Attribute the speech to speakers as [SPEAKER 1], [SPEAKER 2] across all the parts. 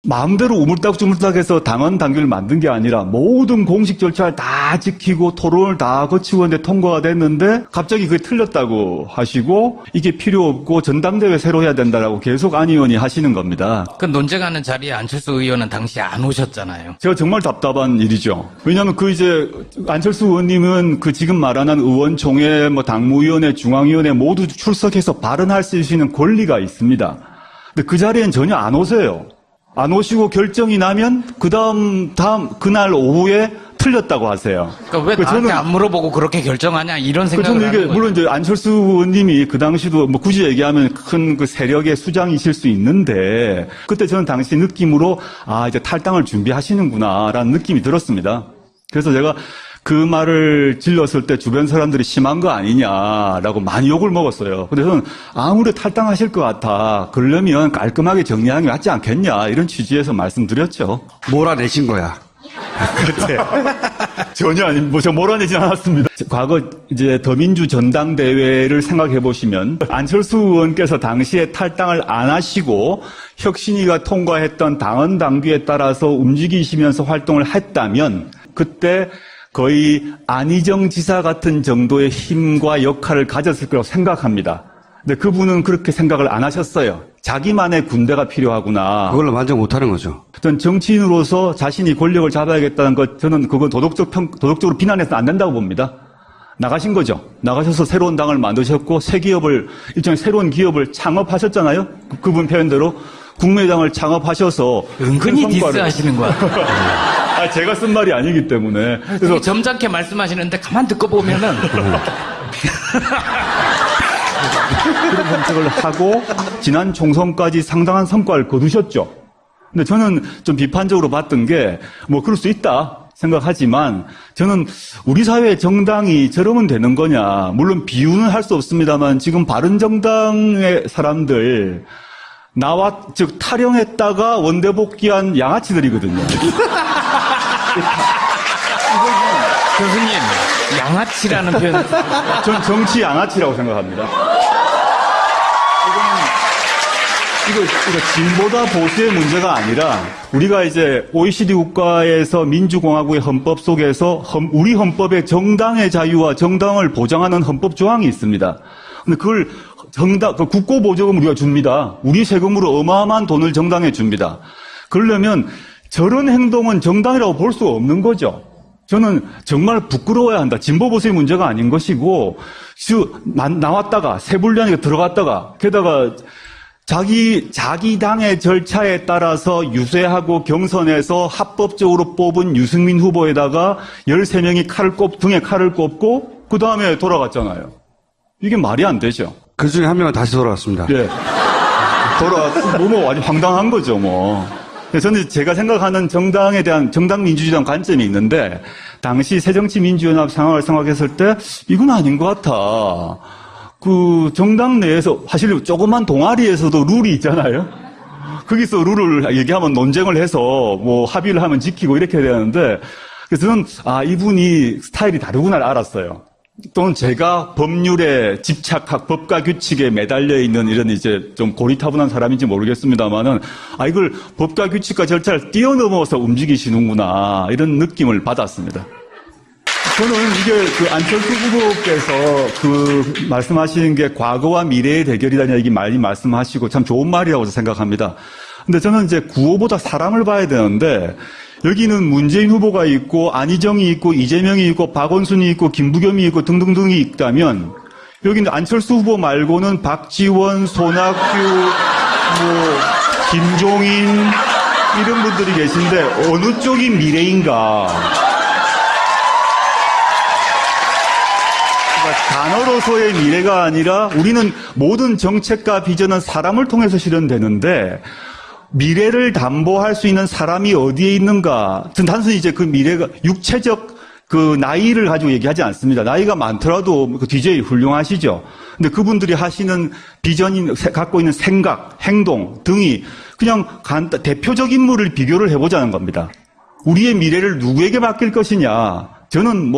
[SPEAKER 1] 마음대로 우물딱주물딱해서 당헌 당규를 만든 게 아니라 모든 공식 절차를 다 지키고 토론을 다 거치고 했는데 통과가 됐는데 갑자기 그게 틀렸다고 하시고 이게 필요 없고 전당대회 새로 해야 된다라고 계속 안 의원이 하시는 겁니다.
[SPEAKER 2] 그 논쟁하는 자리에 안철수 의원은 당시 안 오셨잖아요.
[SPEAKER 1] 제가 정말 답답한 일이죠. 왜냐하면 이제 안철수 의원님은 지금 말하는 의원총회, 당무위원회, 중앙위원회 모두 출석해서 발언할 수 있는 권리가 있습니다. 근데 그 자리엔 전혀 안 오세요. 안 오시고 결정이 나면 그날 오후에 틀렸다고 하세요.
[SPEAKER 2] 그러니까 왜 나한테 안 물어보고 그렇게 결정하냐 이런 생각을 하는 거죠.
[SPEAKER 1] 물론 이제 안철수 의원님이 그 당시도 굳이 얘기하면 큰 세력의 수장이실 수 있는데 그때 저는 당시 느낌으로 이제 탈당을 준비하시는구나라는 느낌이 들었습니다. 그래서 제가 그 말을 질렀을 때 주변 사람들이 심한 거 아니냐라고 많이 욕을 먹었어요. 근데 저는 아무리 탈당하실 것 같아. 그러려면 깔끔하게 정리하는 게 맞지 않겠냐. 이런 취지에서 말씀드렸죠.
[SPEAKER 3] 몰아내신 거야.
[SPEAKER 1] 그때. 전혀 제가 몰아내진 않았습니다. 과거 이제 더민주 전당대회를 생각해 보시면 안철수 의원께서 당시에 탈당을 안 하시고 혁신위가 통과했던 당헌 당규에 따라서 움직이시면서 활동을 했다면 그때 거의 안희정 지사 같은 정도의 힘과 역할을 가졌을 거라고 생각합니다. 근데 그분은 그렇게 생각을 안 하셨어요. 자기만의 군대가 필요하구나.
[SPEAKER 3] 그걸로 만족 못하는 거죠.
[SPEAKER 1] 어떤 정치인으로서 자신이 권력을 잡아야겠다는 것, 저는 그건 도덕적으로 비난해서는 안 된다고 봅니다. 나가신 거죠. 나가셔서 새로운 당을 만드셨고 일종의 새로운 기업을 창업하셨잖아요. 그분 표현대로 국민의당을 창업하셔서
[SPEAKER 2] 은근히 디스하시는 거야.
[SPEAKER 1] 제가 쓴 말이 아니기 때문에.
[SPEAKER 2] 그래서 점잖게 말씀하시는데 가만 듣고 보면은
[SPEAKER 1] 그런 정책을 하고 지난 총선까지 상당한 성과를 거두셨죠. 근데 저는 좀 비판적으로 봤던 게 그럴 수 있다 생각하지만 저는 우리 사회의 정당이 저러면 되는 거냐. 물론 비유는 할 수 없습니다만 지금 바른정당의 사람들 즉 탈영했다가 원대 복귀한 양아치들이거든요.
[SPEAKER 2] 교수님, 양아치라는 표현.
[SPEAKER 1] 전 정치 양아치라고 생각합니다. 이거 진보다 보수의 문제가 아니라 우리가 이제 OECD 국가에서 민주공화국의 헌법 속에서 우리 헌법에 정당의 자유와 정당을 보장하는 헌법 조항이 있습니다. 근데 그걸 국고보조금 우리가 줍니다. 우리 세금으로 어마어마한 돈을 정당에 줍니다. 그러려면 저런 행동은 정당이라고 볼 수가 없는 거죠. 저는 정말 부끄러워야 한다. 진보 보수의 문제가 아닌 것이고 나왔다가 세불련에 들어갔다가 게다가 자기 당의 절차에 따라서 유세하고 경선에서 합법적으로 뽑은 유승민 후보에다가 13명이 등에 칼을 꼽고 그 다음에 돌아갔잖아요. 이게 말이 안 되죠.
[SPEAKER 3] 그 중에 한 명은 다시 돌아왔습니다.
[SPEAKER 1] 예. 아주 황당한 거죠, 저는 제가 생각하는 정당에 대한 정당 민주주의에 대한 관점이 있는데 당시 새정치민주연합 상황을 생각했을 때 이건 아닌 것 같아. 정당 내에서 사실 조그만 동아리에서도 룰이 있잖아요. 거기서 룰을 얘기하면 논쟁을 해서 합의를 하면 지키고 이렇게 해야 되는데 그래서 저는 이분이 스타일이 다르구나 알았어요. 또는 제가 법률에 집착하고 법과 규칙에 매달려 있는 이런 이제 좀 고리타분한 사람인지 모르겠습니다만은 이걸 법과 규칙과 절차를 뛰어넘어서 움직이시는구나 이런 느낌을 받았습니다. 저는 이게 안철수 후보께서 말씀하시는 게 과거와 미래의 대결이라는 얘기 많이 말씀하시고 참 좋은 말이라고 생각합니다. 근데 저는 이제 구호보다 사람을 봐야 되는데 여기는 문재인 후보가 있고 안희정이 있고 이재명이 있고 박원순이 있고 김부겸이 있고 등등등이 있다면 여기는 안철수 후보 말고는 박지원, 손학규, 김종인 이런 분들이 계신데 어느 쪽이 미래인가? 단어로서의 미래가 아니라 우리는 모든 정책과 비전은 사람을 통해서 실현되는데 미래를 담보할 수 있는 사람이 어디에 있는가? 단순히 이제 그 미래가 육체적 나이를 가지고 얘기하지 않습니다. 나이가 많더라도 DJ 훌륭하시죠. 근데 그분들이 하시는 비전이 갖고 있는 생각, 행동 등이 그냥 대표적 인물을 비교를 해보자는 겁니다. 우리의 미래를 누구에게 맡길 것이냐? 저는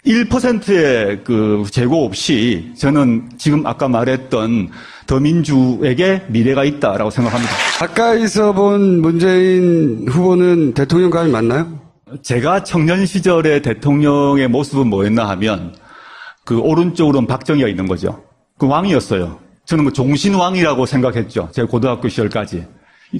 [SPEAKER 1] 1%의 그 재고 없이 저는 지금 아까 말했던 더민주에게 미래가 있다라고 생각합니다.
[SPEAKER 3] 가까이서 본 문재인 후보는 대통령감이 맞나요?
[SPEAKER 1] 제가 청년 시절의 대통령의 모습은 뭐였나 하면 그 오른쪽으로는 박정희가 있는 거죠. 그 왕이었어요. 저는 그 종신왕이라고 생각했죠. 제 고등학교 시절까지.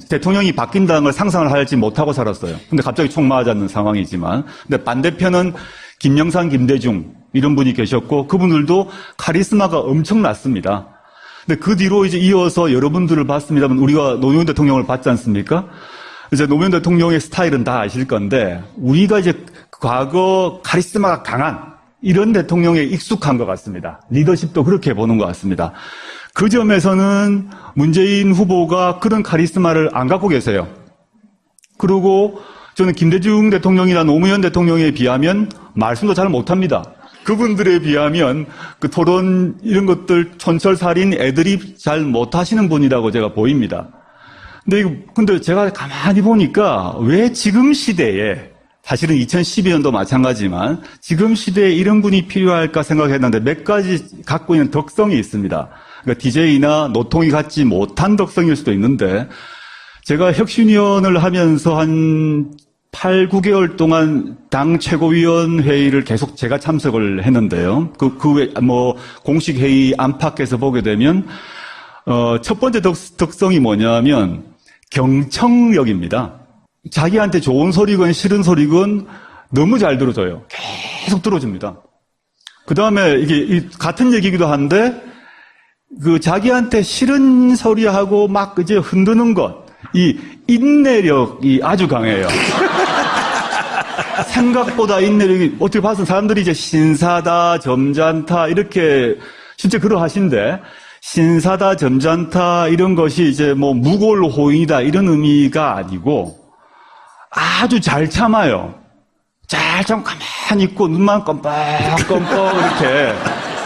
[SPEAKER 1] 대통령이 바뀐다는 걸 상상을 하지 못하고 살았어요. 근데 갑자기 총 맞았는 상황이지만. 근데 반대편은 김영삼, 김대중 이런 분이 계셨고 그분들도 카리스마가 엄청났습니다. 근데 그 뒤로 이제 이어서 여러분들을 봤습니다만 우리가 노무현 대통령을 봤지 않습니까? 이제 노무현 대통령의 스타일은 다 아실 건데 우리가 이제 과거 카리스마가 강한 이런 대통령에 익숙한 것 같습니다. 리더십도 그렇게 보는 것 같습니다. 그 점에서는 문재인 후보가 그런 카리스마를 안 갖고 계세요. 그리고 저는 김대중 대통령이나 노무현 대통령에 비하면 말씀도 잘 못합니다. 그분들에 비하면 그 토론 이런 것들 촌철살인 애드립 잘 못하시는 분이라고 제가 보입니다. 근데 제가 가만히 보니까 왜 지금 시대에 사실은 2012년도 마찬가지지만 지금 시대에 이런 분이 필요할까 생각했는데 몇 가지 갖고 있는 덕성이 있습니다. 그러니까 DJ나 노통이 갖지 못한 덕성일 수도 있는데 제가 혁신위원을 하면서 한 8, 9개월 동안 당 최고위원 회의를 계속 제가 참석을 했는데요. 공식 회의 안팎에서 보게 되면, 첫 번째 덕성이 뭐냐면 경청력입니다. 자기한테 좋은 소리건 싫은 소리건 너무 잘 들어줘요. 계속 들어줍니다. 그 다음에 이게 같은 얘기기도 한데, 자기한테 싫은 소리하고 막 이제 흔드는 것, 이 인내력이 아주 강해요. 생각보다 인내력이, 어떻게 봐서 사람들이 이제 신사다, 점잖다, 이렇게, 실제 그러하신데, 신사다, 점잖다, 이런 것이 이제 무골호인이다, 이런 의미가 아니고, 아주 잘 참아요. 잘 참 가만히 있고, 눈만 껌뻑껌뻑,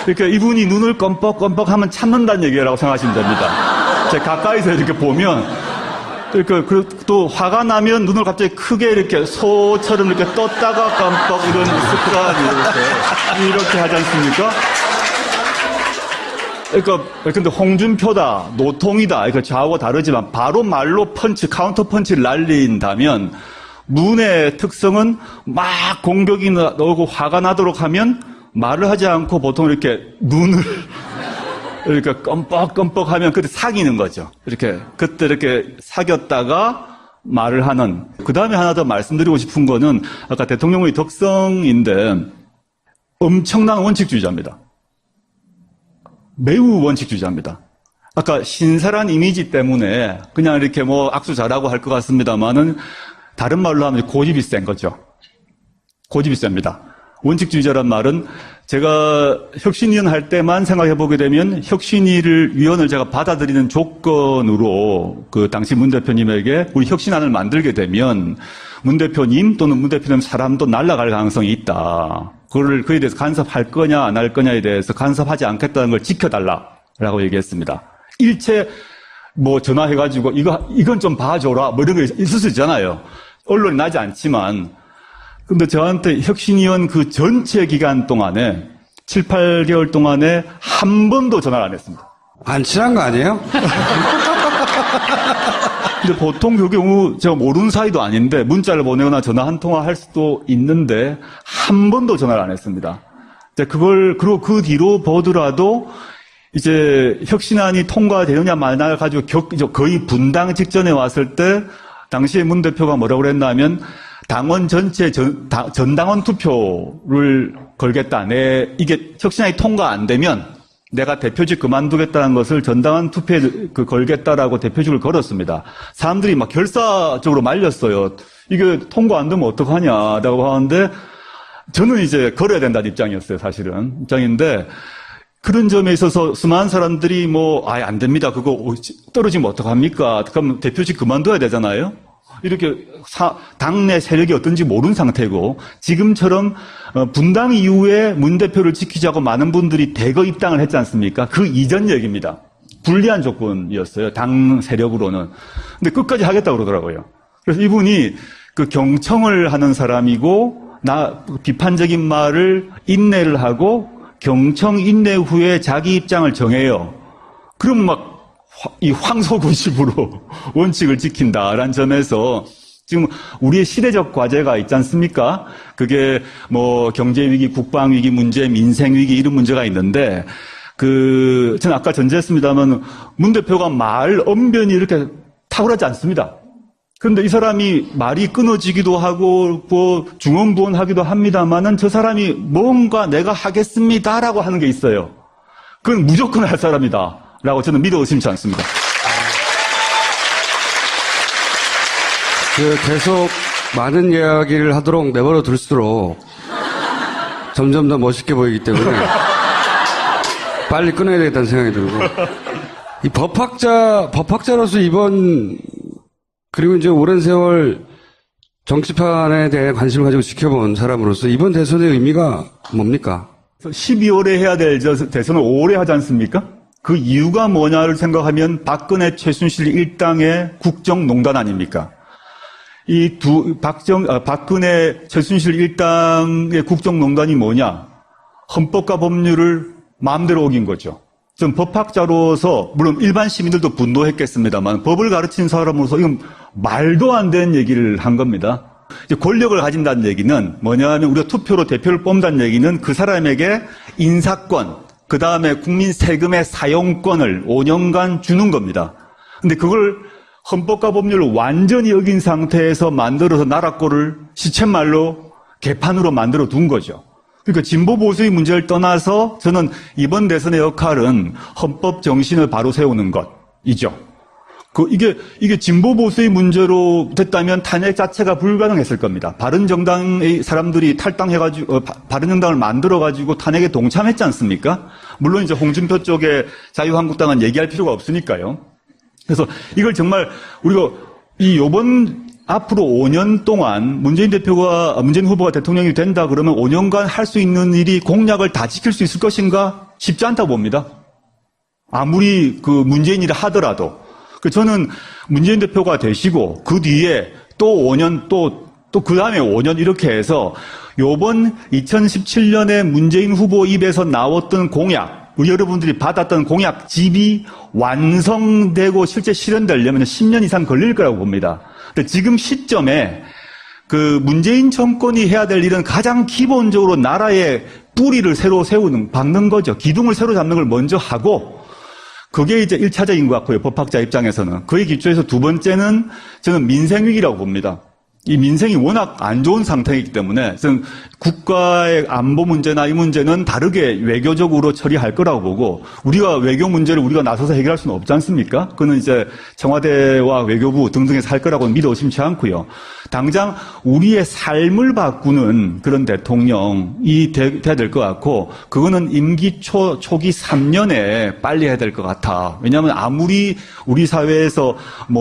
[SPEAKER 1] 이렇게 이분이 눈을 껌뻑껌뻑 하면 참는다는 얘기라고 생각하시면 됩니다. 제가 가까이서 이렇게 보면, 또 화가 나면 눈을 갑자기 크게 이렇게 소처럼 이렇게 떴다가 깜빡 이런 스크라니 이렇게 하지 않습니까? 근데 홍준표다, 노통이다, 좌우가 다르지만 바로 말로 카운터 펀치를 날린다면 문의 특성은 막 공격이 나오고 화가 나도록 하면 말을 하지 않고 보통 이렇게 눈을 이렇게 껌뻑껌뻑 하면 그때 사귀는 거죠. 그때 이렇게 사귀었다가 말을 하는. 그 다음에 하나 더 말씀드리고 싶은 거는 아까 대통령의 덕성인데 엄청난 원칙주의자입니다. 매우 원칙주의자입니다. 아까 신랄한 이미지 때문에 그냥 이렇게 악수 잘하고 할 것 같습니다만은 다른 말로 하면 고집이 센 거죠. 고집이 셉니다. 원칙주의자란 말은 제가 혁신위원 할 때만 생각해 보게 되면 혁신위원을 제가 받아들이는 조건으로 그 당시 문 대표님에게 우리 혁신안을 만들게 되면 문 대표님 또는 문 대표님 사람도 날아갈 가능성이 있다. 그에 대해서 간섭할 거냐 안 할 거냐에 대해서 간섭하지 않겠다는 걸 지켜달라라고 얘기했습니다. 일체 전화해가지고 이건 좀 봐줘라 이런 거 있을 수 있잖아요. 언론이 나지 않지만 근데 저한테 혁신위원 그 전체 기간 동안에 7, 8개월 동안에 한 번도 전화를 안 했습니다.
[SPEAKER 3] 안 친한 거 아니에요?
[SPEAKER 1] 근데 보통 그 경우 제가 모르는 사이도 아닌데 문자를 보내거나 전화 한 통화 할 수도 있는데 한 번도 전화를 안 했습니다. 그리고 그 뒤로 보더라도 이제 혁신안이 통과되느냐 마느냐 가지고 거의 분당 직전에 왔을 때 당시에 문 대표가 뭐라고 그랬냐면 당원 전체 전당원 투표를 걸겠다. 이게 혁신안이 통과 안 되면 내가 대표직 그만두겠다는 것을 전당원 투표에 걸겠다라고 대표직을 걸었습니다. 사람들이 막 결사적으로 말렸어요. 이게 통과 안 되면 어떡하냐라고 하는데 저는 이제 걸어야 된다는 입장이었어요. 사실은 입장인데 그런 점에 있어서 수많은 사람들이 아예 안 됩니다. 그거 떨어지면 어떡합니까? 그럼 대표직 그만둬야 되잖아요. 이렇게 당내 세력이 어떤지 모르는 상태고 지금처럼 분당 이후에 문 대표를 지키자고 많은 분들이 대거 입당을 했지 않습니까? 그 이전 얘기입니다. 불리한 조건이었어요. 당 세력으로는. 근데 끝까지 하겠다고 그러더라고요. 그래서 이분이 그 경청을 하는 사람이고 비판적인 말을 인내를 하고 경청 인내 후에 자기 입장을 정해요. 그럼 이 황소구십으로 원칙을 지킨다라는 점에서 지금 우리의 시대적 과제가 있지 않습니까? 그게 경제위기, 국방위기 문제, 민생위기 이런 문제가 있는데 저는 아까 전제했습니다만 문 대표가 말 언변이 이렇게 탁월하지 않습니다. 그런데 이 사람이 말이 끊어지기도 하고 중언부언하기도 합니다만은 저 사람이 뭔가 내가 하겠습니다라고 하는 게 있어요. 그건 무조건 할 사람이다라고 저는 믿어 의심치 않습니다.
[SPEAKER 3] 계속 많은 이야기를 하도록 내버려 둘수록 점점 더 멋있게 보이기 때문에 빨리 끊어야 되겠다는 생각이 들고 이 법학자로서 그리고 이제 오랜 세월 정치판에 대해 관심을 가지고 지켜본 사람으로서 이번 대선의 의미가 뭡니까?
[SPEAKER 1] 12월에 해야 될 대선을 5월에 하지 않습니까? 그 이유가 뭐냐를 생각하면 박근혜 최순실 일당의 국정농단 아닙니까? 박근혜 최순실 일당의 국정농단이 뭐냐? 헌법과 법률을 마음대로 어긴 거죠. 전 법학자로서 물론 일반 시민들도 분노했겠습니다만 법을 가르친 사람으로서 이건 말도 안 되는 얘기를 한 겁니다. 이제 권력을 가진다는 얘기는 뭐냐면 우리가 투표로 대표를 뽑는다는 얘기는 그 사람에게 인사권, 그 다음에 국민 세금의 사용권을 5년간 주는 겁니다. 근데 그걸 헌법과 법률을 완전히 어긴 상태에서 만들어서 나라꼴을 시쳇말로 개판으로 만들어 둔 거죠. 그러니까 진보 보수의 문제를 떠나서 저는 이번 대선의 역할은 헌법 정신을 바로 세우는 것이죠. 이게 진보 보수의 문제로 됐다면 탄핵 자체가 불가능했을 겁니다. 바른정당의 사람들이 탈당해가지고 바른정당을 만들어가지고 탄핵에 동참했지 않습니까? 물론 이제 홍준표 쪽에 자유한국당은 얘기할 필요가 없으니까요. 그래서 이걸 정말 우리가 앞으로 5년 동안 문재인 후보가 대통령이 된다 그러면 5년간 할 수 있는 일이 공약을 다 지킬 수 있을 것인가? 쉽지 않다고 봅니다. 아무리 문재인이라 하더라도. 저는 문재인 대표가 되시고 그 뒤에 또 5년 또 그 다음에 5년 이렇게 해서 요번 2017년에 문재인 후보 입에서 나왔던 공약, 우리 여러분들이 받았던 공약집이 완성되고 실제 실현되려면 10년 이상 걸릴 거라고 봅니다. 근데 지금 시점에 문재인 정권이 해야 될 일은 가장 기본적으로 나라의 뿌리를 새로 박는 거죠. 기둥을 새로 잡는 걸 먼저 하고, 그게 이제 1차적인 것 같고요. 법학자 입장에서는. 그에 기초해서 두 번째는 저는 민생위기라고 봅니다. 이 민생이 워낙 안 좋은 상태이기 때문에 저는 국가의 안보 문제나 이 문제는 다르게 외교적으로 처리할 거라고 보고, 우리가 외교 문제를 우리가 나서서 해결할 수는 없지 않습니까? 그거는 이제 청와대와 외교부 등등에서 할 거라고 믿어 의심치 않고요. 당장 우리의 삶을 바꾸는 그런 대통령이 돼야 될 것 같고, 그거는 임기 초기 3년에 빨리 해야 될 것 같아. 왜냐하면 아무리 우리 사회에서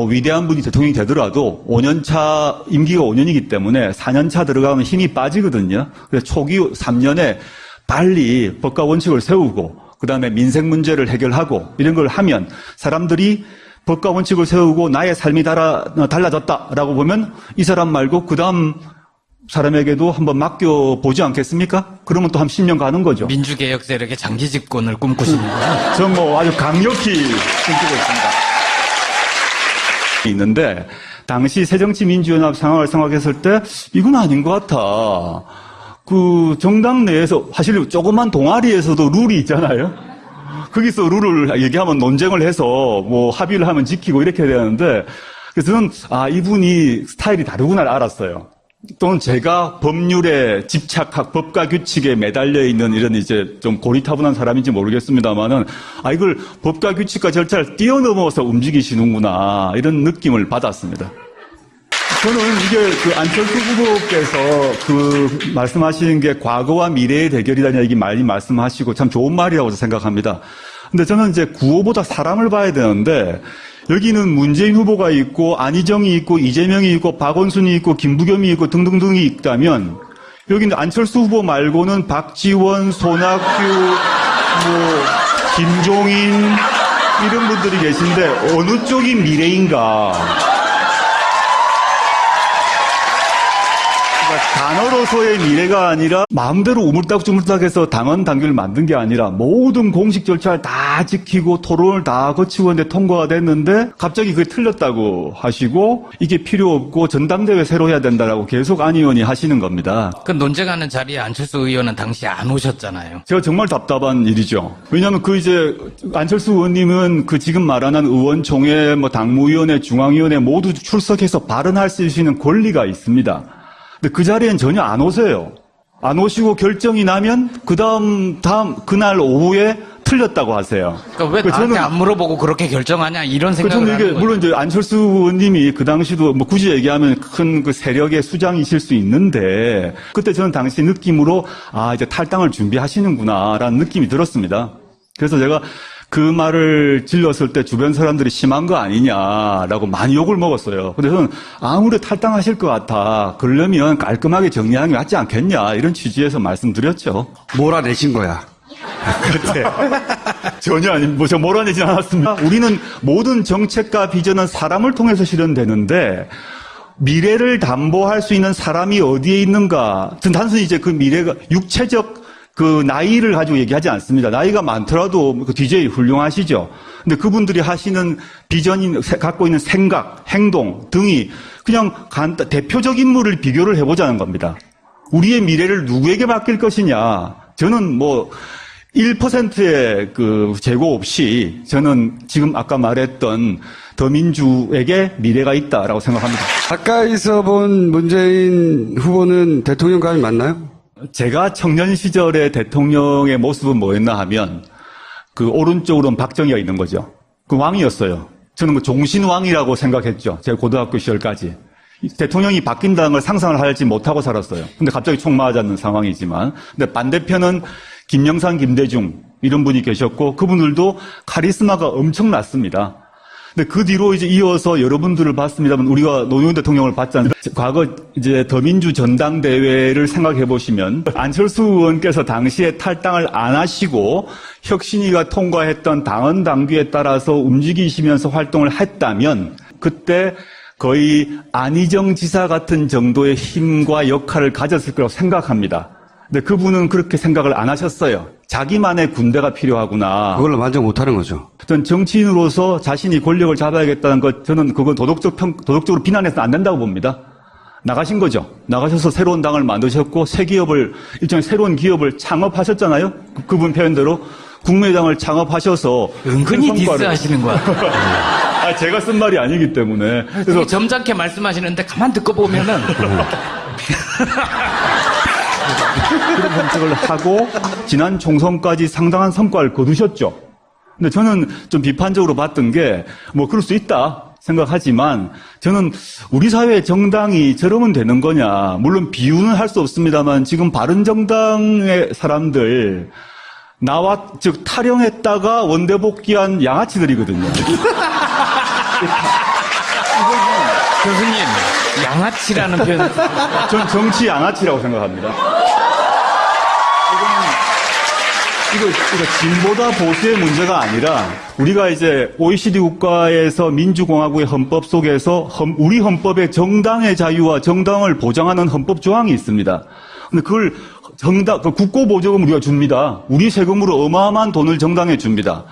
[SPEAKER 1] 위대한 분이 대통령이 되더라도 5년차 임기가 5년이기 때문에 4년차 들어가면 힘이 빠지거든요. 그래서 초기 3년에 빨리 법과 원칙을 세우고 그다음에 민생 문제를 해결하고 이런 걸 하면 사람들이 법과 원칙을 세우고 나의 삶이 달라졌다라고 보면 이 사람 말고 그다음 사람에게도 한번 맡겨보지 않겠습니까? 그러면 또 한 10년 가는 거죠.
[SPEAKER 2] 민주개혁 세력의 장기 집권을 꿈꾸십니다.
[SPEAKER 1] 전 아주 강력히 꿈꾸고 있는데 당시 새정치민주연합 상황을 생각했을 때 이건 아닌 것 같아. 정당 내에서 사실 조그만 동아리에서도 룰이 있잖아요. 거기서 룰을 얘기하면 논쟁을 해서 합의를 하면 지키고 이렇게 해야 되는데, 그래서 저는 이분이 스타일이 다르구나를 알았어요. 또는 제가 법률에 법과 규칙에 매달려 있는 이런 이제 좀 고리타분한 사람인지 모르겠습니다만은, 이걸 법과 규칙과 절차를 뛰어넘어서 움직이시는구나, 이런 느낌을 받았습니다. 저는 이게 안철수 후보께서 말씀하시는 게 과거와 미래의 대결이라는 얘기 많이 말씀하시고 참 좋은 말이라고 생각합니다. 근데 저는 이제 구호보다 사람을 봐야 되는데, 여기는 문재인 후보가 있고 안희정이 있고 이재명이 있고 박원순이 있고 김부겸이 있고 등등등이 있다면, 여기는 안철수 후보 말고는 박지원, 손학규, 김종인 이런 분들이 계신데 어느 쪽이 미래인가? 단어로서의 미래가 아니라 마음대로 우물딱주물딱해서 당헌 당규를 만든 게 아니라 모든 공식 절차를 다 지키고 토론을 다 거치고 있는데 통과가 됐는데 갑자기 그게 틀렸다고 하시고 이게 필요 없고 전당대회 새로 해야 된다라고 계속 안 의원이 하시는 겁니다.
[SPEAKER 2] 그 논쟁하는 자리에 안철수 의원은 당시 안 오셨잖아요.
[SPEAKER 1] 제가 정말 답답한 일이죠. 왜냐하면 이제 안철수 의원님은 지금 말하는 의원총회, 당무위원회, 중앙위원회 모두 출석해서 발언할 수 있는 권리가 있습니다. 근데 그 자리엔 전혀 안 오세요. 안 오시고 결정이 나면 그날 오후에 틀렸다고 하세요.
[SPEAKER 2] 그러니까 왜 나한테 안 물어보고 그렇게 결정하냐 이런 생각을
[SPEAKER 1] 저는
[SPEAKER 2] 하는
[SPEAKER 1] 이게
[SPEAKER 2] 거죠.
[SPEAKER 1] 물론 이제 안철수 의원님이 그 당시도 굳이 얘기하면 큰 세력의 수장이실 수 있는데 그때 저는 당시 느낌으로 이제 탈당을 준비하시는구나라는 느낌이 들었습니다. 그래서 제가 그 말을 질렀을 때 주변 사람들이 심한 거 아니냐라고 많이 욕을 먹었어요. 근데 저는 아무래도 탈당하실 것 같아. 그러려면 깔끔하게 정리하는 게 맞지 않겠냐 이런 취지에서 말씀드렸죠.
[SPEAKER 3] 몰아내신 거야.
[SPEAKER 1] 그때 전혀 저 몰아내진 않았습니다. 우리는 모든 정책과 비전은 사람을 통해서 실현되는데 미래를 담보할 수 있는 사람이 어디에 있는가? 단순히 이제 그 미래가 육체적 나이를 가지고 얘기하지 않습니다. 나이가 많더라도 DJ 훌륭하시죠. 근데 그분들이 하시는 비전이 갖고 있는 생각, 행동 등이 그냥 대표적 인물을 비교를 해보자는 겁니다. 우리의 미래를 누구에게 맡길 것이냐? 저는 1%의 재고 없이 저는 지금 아까 말했던 더민주에게 미래가 있다라고 생각합니다.
[SPEAKER 3] 가까이서 본 문재인 후보는 대통령감이 맞나요?
[SPEAKER 1] 제가 청년 시절의 대통령의 모습은 뭐였나 하면 오른쪽으로는 박정희가 있는 거죠. 왕이었어요. 저는 종신왕이라고 생각했죠. 제가 고등학교 시절까지. 대통령이 바뀐다는 걸 상상을 하지 못하고 살았어요. 근데 갑자기 총 맞았는 상황이지만. 근데 반대편은 김영삼, 김대중 이런 분이 계셨고 그분들도 카리스마가 엄청났습니다. 근데 그 뒤로 이제 이어서 여러분들을 봤습니다만 우리가 노무현 대통령을 봤지 않습니까? 과거 이제 더민주 전당대회를 생각해 보시면 안철수 의원께서 당시에 탈당을 안 하시고 혁신위가 통과했던 당헌 당규에 따라서 움직이시면서 활동을 했다면 그때 거의 안희정 지사 같은 정도의 힘과 역할을 가졌을 거라고 생각합니다. 근데 그분은 그렇게 생각을 안 하셨어요. 자기만의 군대가 필요하구나.
[SPEAKER 3] 그걸로 만족 못하는 거죠.
[SPEAKER 1] 전 정치인으로서 자신이 권력을 잡아야겠다는 것, 저는 그건 도덕적으로 비난해서는 안 된다고 봅니다. 나가신 거죠. 나가셔서 새로운 당을 만드셨고, 일종의 새로운 기업을 창업하셨잖아요. 그분 표현대로 국민의당을 창업하셔서.
[SPEAKER 2] 은근히 디스하시는 거야.
[SPEAKER 1] 제가 쓴 말이 아니기 때문에.
[SPEAKER 2] 그래서 점잖게 말씀하시는데 가만 듣고 보면은.
[SPEAKER 1] 그런 정책을 하고 지난 총선까지 상당한 성과를 거두셨죠. 근데 저는 좀 비판적으로 봤던 게 그럴 수 있다 생각하지만 저는 우리 사회의 정당이 저러면 되는 거냐. 물론 비유는 할 수 없습니다만 지금 바른정당의 사람들 즉 탈영했다가 원대 복귀한 양아치들이거든요.
[SPEAKER 2] 교수님, 양아치라는 표현.
[SPEAKER 1] 전 정치 양아치라고 생각합니다. 이거 진보다 보수의 문제가 아니라 우리가 이제 OECD 국가에서 민주공화국의 헌법 속에서 우리 헌법에 정당의 자유와 정당을 보장하는 헌법 조항이 있습니다. 근데 그걸 국고보조금 우리가 줍니다. 우리 세금으로 어마어마한 돈을 정당에 줍니다.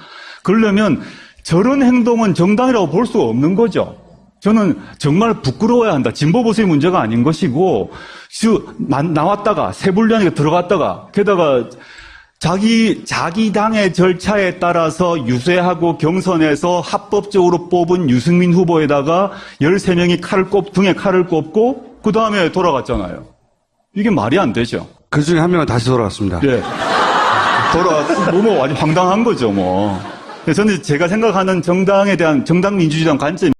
[SPEAKER 1] 그러려면 저런 행동은 정당이라고 볼 수가 없는 거죠. 저는 정말 부끄러워야 한다. 진보 보수의 문제가 아닌 것이고 나왔다가 세불리안에 들어갔다가 게다가 자기 당의 절차에 따라서 유세하고 경선에서 합법적으로 뽑은 유승민 후보에다가 13명이 등에 칼을 꼽고 그 다음에 돌아갔잖아요. 이게 말이 안 되죠.
[SPEAKER 3] 그 중에 한 명은 다시 돌아왔습니다.
[SPEAKER 1] 예. 아주 황당한 거죠, 저는 제가 생각하는 정당 민주주의당 관점이